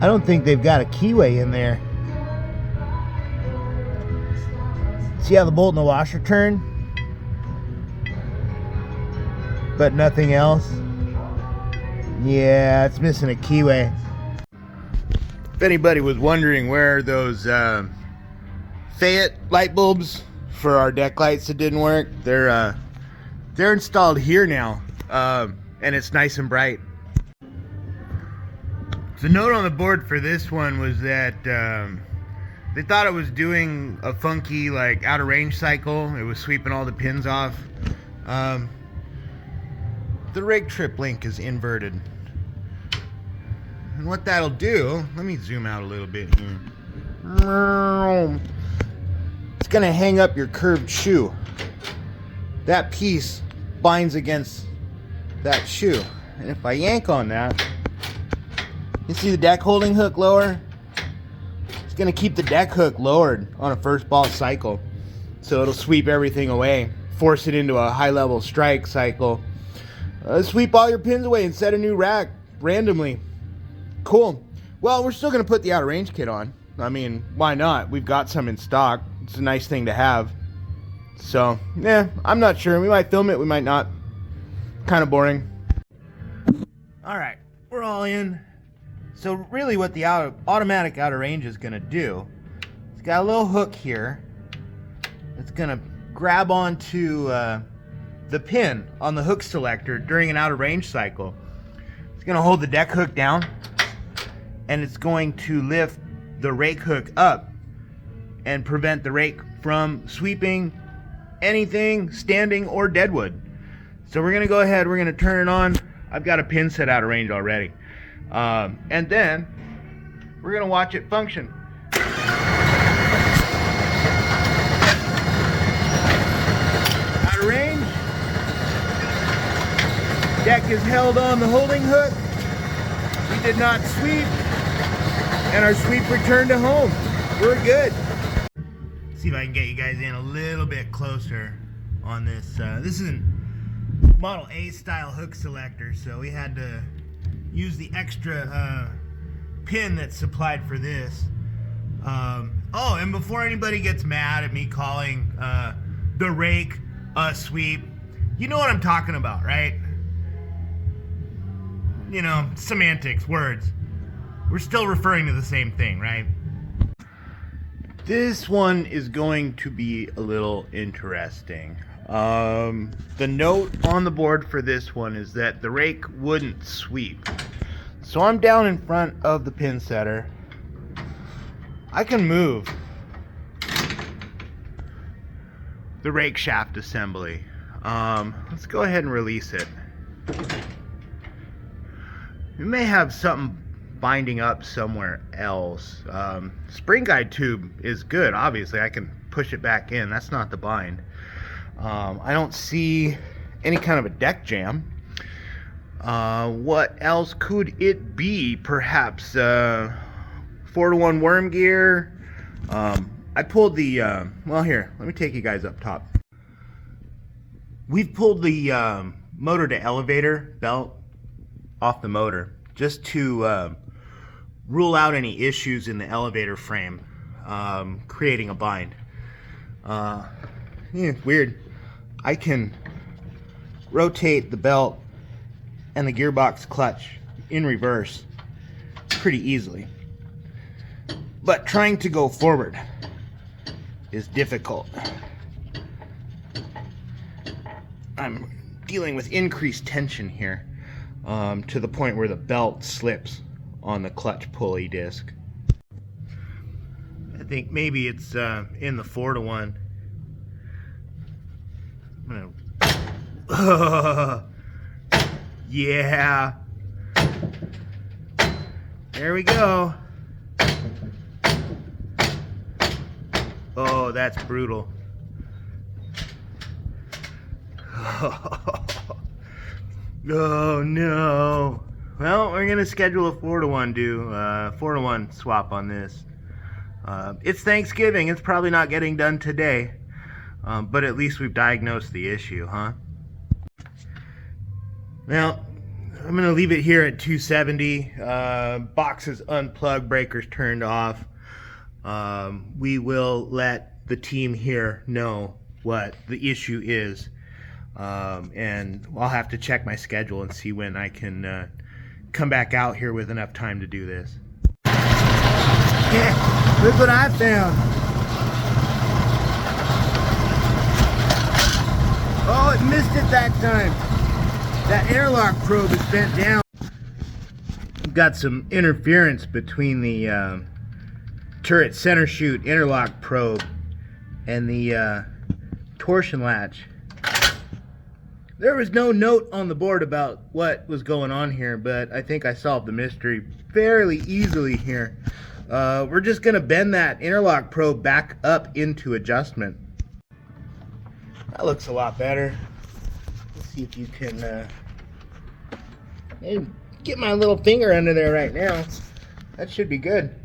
I don't think they've got a keyway in there. See how the bolt and the washer turn? But nothing else. Yeah, it's missing a keyway. If anybody was wondering where those Fayette light bulbs for our deck lights that didn't work, they're installed here now, and it's nice and bright. The note on the board for this one was that they thought it was doing a funky, like, out of range cycle. It was sweeping all the pins off. The rake trip link is inverted. And what that'll do, let me zoom out a little bit here. It's gonna hang up your curved shoe. That piece binds against that shoe. And if I yank on that, you see the deck holding hook lower? It's gonna keep the deck hook lowered on a first ball cycle. So it'll sweep everything away, force it into a high level strike cycle. Sweep all your pins away and set a new rack randomly. Cool. Well, we're still gonna put the out of range kit on. I mean, why not? We've got some in stock. It's a nice thing to have. So, yeah, I'm not sure. We might film it, we might not. Kind of boring. Alright, we're all in. So really what the automatic out of range is gonna do, it's got a little hook here. It's gonna grab onto the pin on the hook selector during an out of range cycle. It's gonna hold the deck hook down, and it's going to lift the rake hook up and prevent the rake from sweeping anything standing or deadwood. So we're gonna go ahead, we're gonna turn it on. I've got a pin set out of range already. And then we're gonna watch it function. Out of range. Deck is held on the holding hook. We did not sweep, and our sweep returned to home. We're good. See if I can get you guys in a little bit closer on this. This is a Model A style hook selector, so we had to use the extra pin that's supplied for this. Oh, and before anybody gets mad at me calling the rake a sweep, you know what I'm talking about, right? You know, semantics, words. We're still referring to the same thing, right? This one is going to be a little interesting. The note on the board for this one is that the rake wouldn't sweep. So I'm down in front of the pin setter. I can move the rake shaft assembly. Let's go ahead and release it. We may have something binding up somewhere else. Spring guide tube is good, obviously. I can push it back in. That's not the bind. I don't see any kind of a deck jam. What else could it be? Perhaps 4-to-1 worm gear. I pulled the well, here, let me take you guys up top. We've pulled the motor to elevator belt off the motor just to rule out any issues in the elevator frame creating a bind. Yeah, weird. I can rotate the belt and the gearbox clutch in reverse pretty easily, but trying to go forward is difficult. I'm dealing with increased tension here, to the point where the belt slips on the clutch pulley disc. I think maybe it's in the 4-to-1. Yeah. There we go. Oh, that's brutal. Oh no. Well, we're gonna schedule a 4-to-1 4-to-1 swap on this. It's Thanksgiving. It's probably not getting done today, but at least we've diagnosed the issue, huh? Now, I'm gonna leave it here at 270. Boxes unplugged, breakers turned off. We will let the team here know what the issue is, and I'll have to check my schedule and see when I can come back out here with enough time to do this. Yeah, look what I found. Oh, it missed it that time. That interlock probe is bent down. We've got some interference between the turret center chute interlock probe and the torsion latch. There was no note on the board about what was going on here, but I think I solved the mystery fairly easily here. We're just going to bend that interlock probe back up into adjustment. That looks a lot better. Let's see if you can get my little finger under there right now. That should be good.